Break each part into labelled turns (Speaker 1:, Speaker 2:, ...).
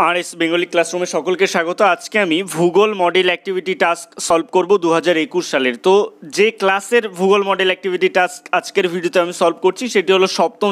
Speaker 1: RS Bengali ক্লাসরুমে সকলকে স্বাগত। আজকে আমি ভূগোল মডেল অ্যাক্টিভিটি টাস্ক সলভ করব 2021 সালের। তো যে ক্লাসের ভূগোল মডেল অ্যাক্টিভিটি টাস্ক আজকের ভিডিওতে আমি সলভ করছি সেটি হলো সপ্তম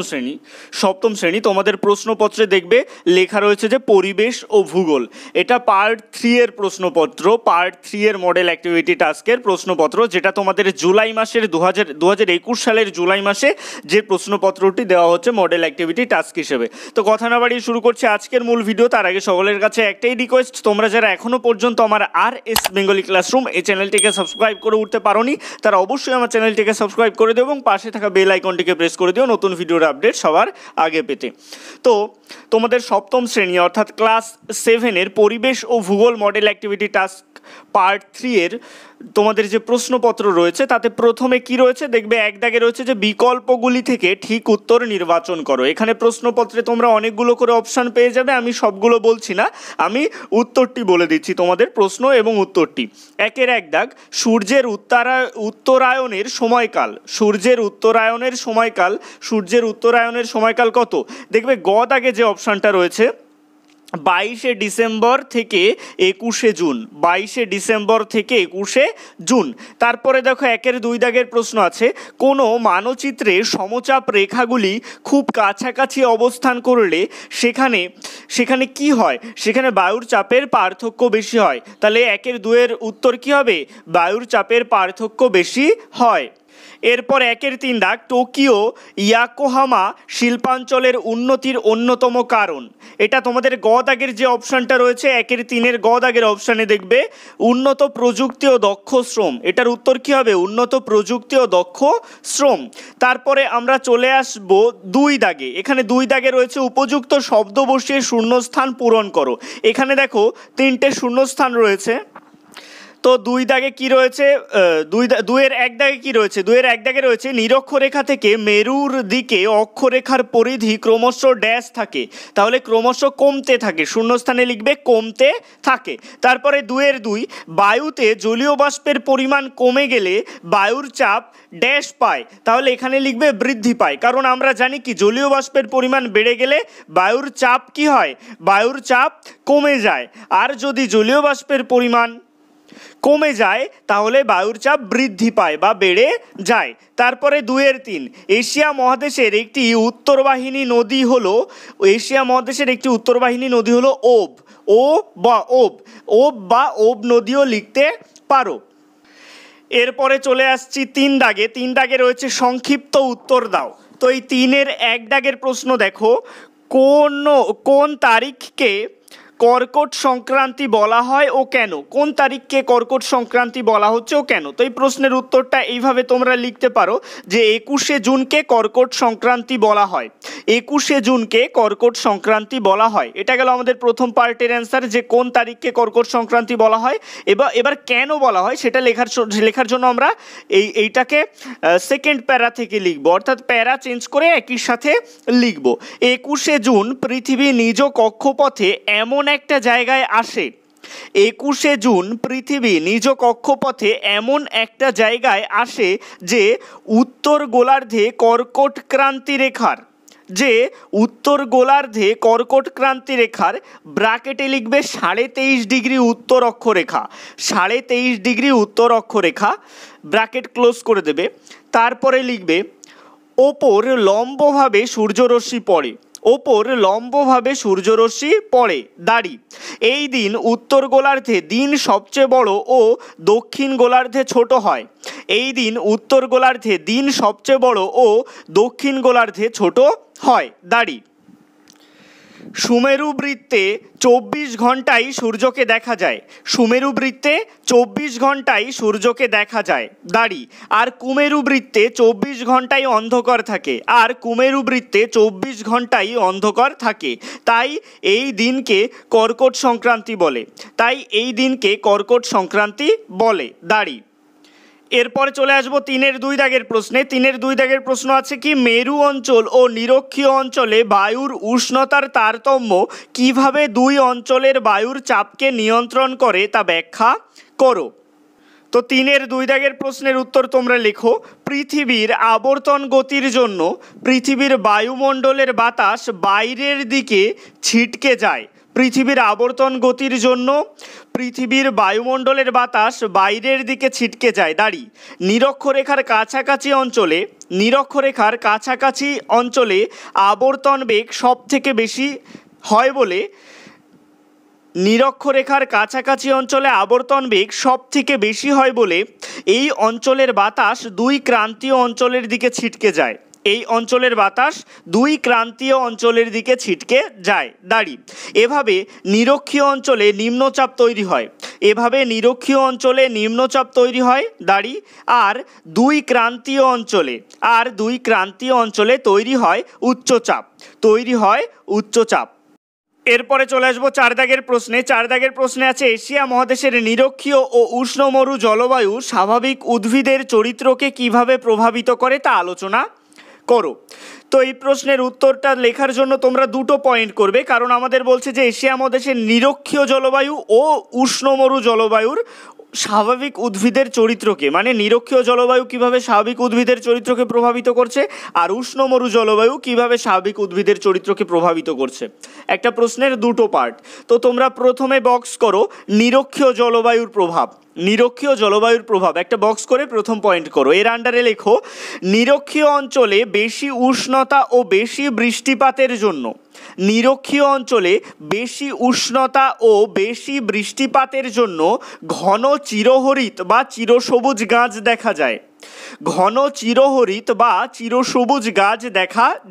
Speaker 1: শ্রেণী। তোমাদের প্রশ্নপত্রে দেখবে লেখা রয়েছে যে পরিবেশ ও ভূগোল। এটা পার্ট 3 এর প্রশ্নপত্র, পার্ট 3 এর মডেল অ্যাক্টিভিটি টাস্কের প্রশ্নপত্র, যেটা তোমাদের জুলাই মাসের 2021 সালের জুলাই মাসে যে প্রশ্নপত্রটি দেওয়া হচ্ছে মডেল অ্যাক্টিভিটি টাস্ক হিসেবে। তো কথা না বাড়িয়ে শুরু করছি আজকের মূল ভিডিও। তার আগে সকলের কাছে একটাই রিকোয়েস্ট, তোমরা যারা এখনও পর্যন্ত আমার আরএস বেঙ্গলি ক্লাসরুম এই চ্যানেলটিকে সাবস্ক্রাইব করে উঠতে পারোনি, তারা অবশ্যই আমার চ্যানেলটিকে সাবস্ক্রাইব করে দিও এবং পাশে থাকা বেল আইকনটিকে প্রেস করে দিও নতুন ভিডিওর আপডেট সবার আগে পেতে। তো তোমাদের সপ্তম শ্রেণী অর্থাৎ ক্লাস 7-এর পরিবেশ ও ভূগোল মডেল অ্যাক্টিভিটি টাস্ক পার্ট 3 এর তোমাদের যে প্রশ্নপত্র রয়েছে তাতে প্রথমে কি রয়েছে দেখবে, এক দাগে রয়েছে যে বিকল্পগুলি থেকে ঠিক উত্তর নির্বাচন করো। এখানে প্রশ্নপত্রে তোমরা অনেকগুলো করে অপশান পেয়ে যাবে, আমি সবগুলো বলছি না, আমি উত্তরটি বলে দিচ্ছি তোমাদের, প্রশ্ন এবং উত্তরটি। একের এক দাগ, সূর্যের উত্তরায়ণের সময়কাল কত? দেখবে গ দাগে যে অপশানটা রয়েছে 22শে ডিসেম্বর থেকে 21শে জুন। তারপরে দেখো একের 2 দাগের প্রশ্ন আছে, কোনো মানচিত্রে সমচাপ রেখাগুলি খুব কাছাকাছি অবস্থান করলে সেখানে কি হয়? সেখানে বায়ুর চাপের পার্থক্য বেশি হয়। তাহলে একের 2 এর উত্তর কি হবে? বায়ুর চাপের পার্থক্য বেশি হয়। এরপর একের 3 দাগ, টোকিও ইয়াকোহামা শিল্পাঞ্চলের উন্নতির অন্যতম কারণ। এটা তোমাদের গ দাগের যে অপশানটা রয়েছে একের 3-এর গ দাগের অপশানে দেখবে উন্নত প্রযুক্তি ও দক্ষ শ্রম। এটার উত্তর কি হবে? উন্নত প্রযুক্তি ও দক্ষ শ্রম। তারপরে আমরা চলে আসব 2 দাগে। এখানে 2 দাগে রয়েছে উপযুক্ত শব্দ বসিয়ে শূন্যস্থান পূরণ করো। এখানে দেখো 3টে শূন্যস্থান রয়েছে। তো 2 দাগে কি রয়েছে? 2-এর 1 দাগে কি রয়েছে? 2-এর 1 দাগে রয়েছে নিরক্ষরেখা থেকে মেরুর দিকে অক্ষরেখার পরিধি ক্রমশ ড্যাশ থাকে, তাহলে ক্রমশ কমতে থাকে, শূন্যস্থানে লিখবে কমতে থাকে। তারপরে 2-এর 2, বায়ুতে জলীয় বাষ্পের পরিমাণ কমে গেলে বায়ুর চাপ ড্যাশ পায়, তাহলে এখানে লিখবে বৃদ্ধি পায়। কারণ আমরা জানি কি জলীয় বাষ্পের পরিমাণ বেড়ে গেলে বায়ুর চাপ কি হয়? বায়ুর চাপ কমে যায়। আর যদি জলীয় বাষ্পের পরিমাণ কমে যায় তাহলে বায়ুর চাপ বৃদ্ধি পায় বা বেড়ে যায়। তারপরে 2-এর 3, এশিয়া মহাদেশের একটি উত্তরবাহিনী নদী হলো ওব নদীও লিখতে পারো। এরপরে চলে আসছি 3 দাগে। 3 দাগে রয়েছে সংক্ষিপ্ত উত্তর দাও। তো এই 3-এর 1 দাগের প্রশ্ন দেখো, কোন তারিখকে কর্কট সংক্রান্তি বলা হয় ও কেন? কোন তারিখকে কর্কট সংক্রান্তি বলা হচ্ছে ও কেন? তো এই প্রশ্নের উত্তরটা এইভাবে তোমরা লিখতে পারো যে 21শে জুনকে কর্কট সংক্রান্তি বলা হয়। 21শে জুনকে কর্কট সংক্রান্তি বলা হয়। এটা গেল আমাদের প্রথম পার্টের অ্যান্সার, যে কোন তারিখকে কর্কট সংক্রান্তি বলা হয়। এবার কেন বলা হয় সেটা লেখার জন্য আমরা এইটাকে সেকেন্ড প্যারা থেকে লিখবো, অর্থাৎ প্যারা চেঞ্জ করে একই সাথে লিখবো। 21শে জুন পৃথিবী নিজ কক্ষপথে এমন একটা জায়গায় আসে। 21শে জুন পৃথিবী নিজ কক্ষপথে এমন একটা জায়গায় আসে যে উত্তর গোলার্ধে কর্কট ক্রান্তি রেখার ব্র্যাকেটে লিখবে 23.5 ডিগ্রি উত্তর অক্ষরেখা, 23.5 ডিগ্রি উত্তর অক্ষরেখা, ব্র্যাকেট ক্লোজ করে দেবে। তারপরে লিখবে ওপর লম্বভাবে সূর্যরশ্মি পড়ে দাড়ি। এই দিন উত্তর গোলার্ধে দিন সবচেয়ে বড় ও দক্ষিণ গোলার্ধে ছোট হয়। দাড়ি। সুমেরু বৃত্তে 24 ঘন্টায় সূর্যকে দেখা যায়। দাড়ি। আর কুমেরু বৃত্তে 24 ঘন্টায় অন্ধকার থাকে। তাই এই দিনকে কর্কট সংক্রান্তি বলে। দাড়ি। এরপরে চলে আসবো 3-এর 2 দাগের প্রশ্নে। 3-এর 2 দাগের প্রশ্ন আছে কি, মেরু অঞ্চল ও নিরক্ষীয় অঞ্চলে বায়ুর উষ্ণতার তারতম্য কিভাবে 2 অঞ্চলের বায়ুর চাপকে নিয়ন্ত্রণ করে তা ব্যাখ্যা করো। তো 3-এর 2 দাগের প্রশ্নের উত্তর তোমরা লেখো, পৃথিবীর আবর্তন গতির জন্য পৃথিবীর বায়ুমণ্ডলের বাতাস বাইরের দিকে ছিটকে যায়। পৃথিবীর আবর্তন গতির জন্য পৃথিবীর বায়ুমণ্ডলের বাতাস বাইরের দিকে ছিটকে যায়। দাঁড়ি নিরক্ষরেখার কাছাকাছি অঞ্চলে আবর্তন বেগ সব থেকে বেশি হয় বলে নিরক্ষরেখার কাছাকাছি অঞ্চলে আবর্তন বেগ সব থেকে বেশি হয় বলে এই অঞ্চলের বাতাস দুই ক্রান্তীয় অঞ্চলের দিকে ছিটকে যায়। এই অঞ্চলের বাতাস দুই ক্রান্তীয় অঞ্চলের দিকে ছিটকে যায়। দাঁড়ি এভাবে নিরক্ষীয় অঞ্চলে নিম্নচাপ তৈরি হয়। দাঁড়ি আর দুই ক্রান্তীয় অঞ্চলে তৈরি হয় উচ্চচাপ। এরপরে চলে আসবো 4 দাগের প্রশ্নে। 4 দাগের প্রশ্নে আছে এশিয়া মহাদেশের নিরক্ষীয় ও উষ্ণমরু জলবায়ু স্বাভাবিক উদ্ভিদের চরিত্রকে কিভাবে প্রভাবিত করে তা আলোচনা করো। তো এই প্রশ্নের উত্তরটা লেখার জন্য তোমরা দুটো পয়েন্ট করবে, কারণ আমাদের বলছে যে এশিয়া মহাদেশের নিরক্ষীয় জলবায়ু ও উষ্ণমরু জলবায়ুর স্বাভাবিক উদ্ভিদের চরিত্রকে, মানে নিরক্ষীয় জলবায়ু কিভাবে স্বাভাবিক উদ্ভিদের চরিত্রকে প্রভাবিত করছে আর উষ্ণমরু জলবায়ু কিভাবে স্বাভাবিক উদ্ভিদের চরিত্রকে প্রভাবিত করছে। একটা প্রশ্নের দুটো পার্ট। তো তোমরা প্রথমে বক্স করো নিরক্ষীয় জলবায়ুর প্রভাব একটা বক্স করে প্রথম পয়েন্ট করো। এর আন্ডারে লেখো নিরক্ষীয় অঞ্চলে বেশি উষ্ণতা ও বেশি বৃষ্টিপাতের জন্য ঘন চিরহরিত বা চিরসবুজ গাছ দেখা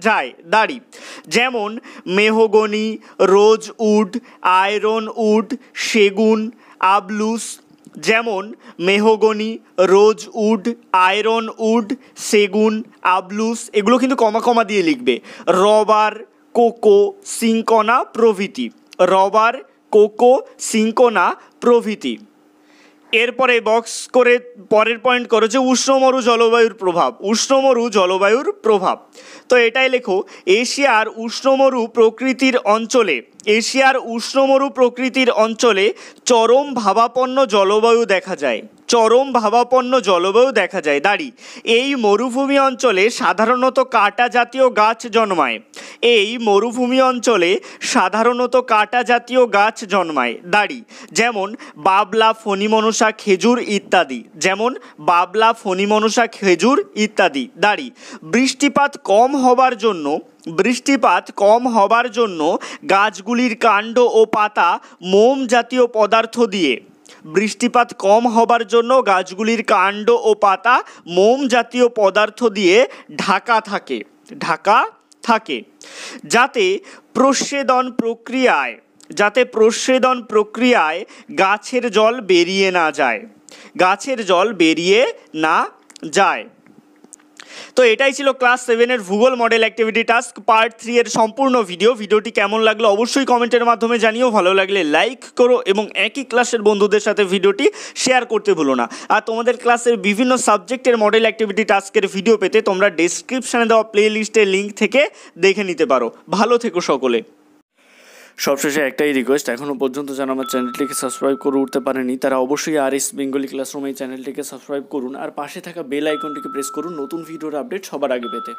Speaker 1: যায়। দাঁড়ি যেমন mahogany, rose wood, iron wood, সেগুন, আবলুস। এগুলো কিন্তু কমা দিয়ে লিখবে। রবার, কোকো, সিঙ্কোনা প্রভৃতি। এরপরে বক্স করে পরের পয়েন্ট করো যে উষ্ণমরু জলবায়ুর প্রভাব। তো এটাই লেখো এশিয়ার উষ্ণমরু প্রকৃতির অঞ্চলে চরম ভাবাপন্ন জলবায়ু দেখা যায়। দাঁড়ি এই মরুভূমি অঞ্চলে সাধারণত কাঁটা জাতীয় গাছ জন্মায়। দাঁড়ি যেমন বাবলা, ফণিমনসা, খেজুর ইত্যাদি। দাঁড়ি বৃষ্টিপাত কম হবার জন্য গাছগুলির কাণ্ড ও পাতা মোম জাতীয় পদার্থ দিয়ে ঢাকা থাকে যাতে প্রস্বেদন প্রক্রিয়ায় গাছের জল বেরিয়ে না যায়। তো এটাই ছিল ক্লাস 7-এর ভূগোল মডেল অ্যাক্টিভিটি টাস্ক পার্ট 3 এর সম্পূর্ণ ভিডিওটি কেমন লাগলো অবশ্যই কমেন্টের মাধ্যমে জানিও। ভালো লাগলে লাইক করো এবং একই ক্লাসের বন্ধুদের সাথে ভিডিওটি শেয়ার করতে ভুলো না। আর তোমাদের ক্লাসের বিভিন্ন সাবজেক্টের মডেল অ্যাক্টিভিটি টাস্কের ভিডিও পেতে তোমরা ডেসক্রিপশনে দেওয়া প্লে লিস্টের লিঙ্ক থেকে দেখে নিতে পারো। ভালো থেকো সকলে। সবশেষে একটাই রিকোয়েস্ট, এখনও পর্যন্ত যারা আমার চ্যানেলটিকে সাবস্ক্রাইব করে উঠতে পারেনি তারা অবশ্যই RS বেঙ্গলি ক্লাসরুম এই চ্যানেলটিকে সাবস্ক্রাইব করুন আর পাশে থাকা বেল আইকনটিকে প্রেস করুন নতুন ভিডিওর আপডেট সবার আগে পেতে।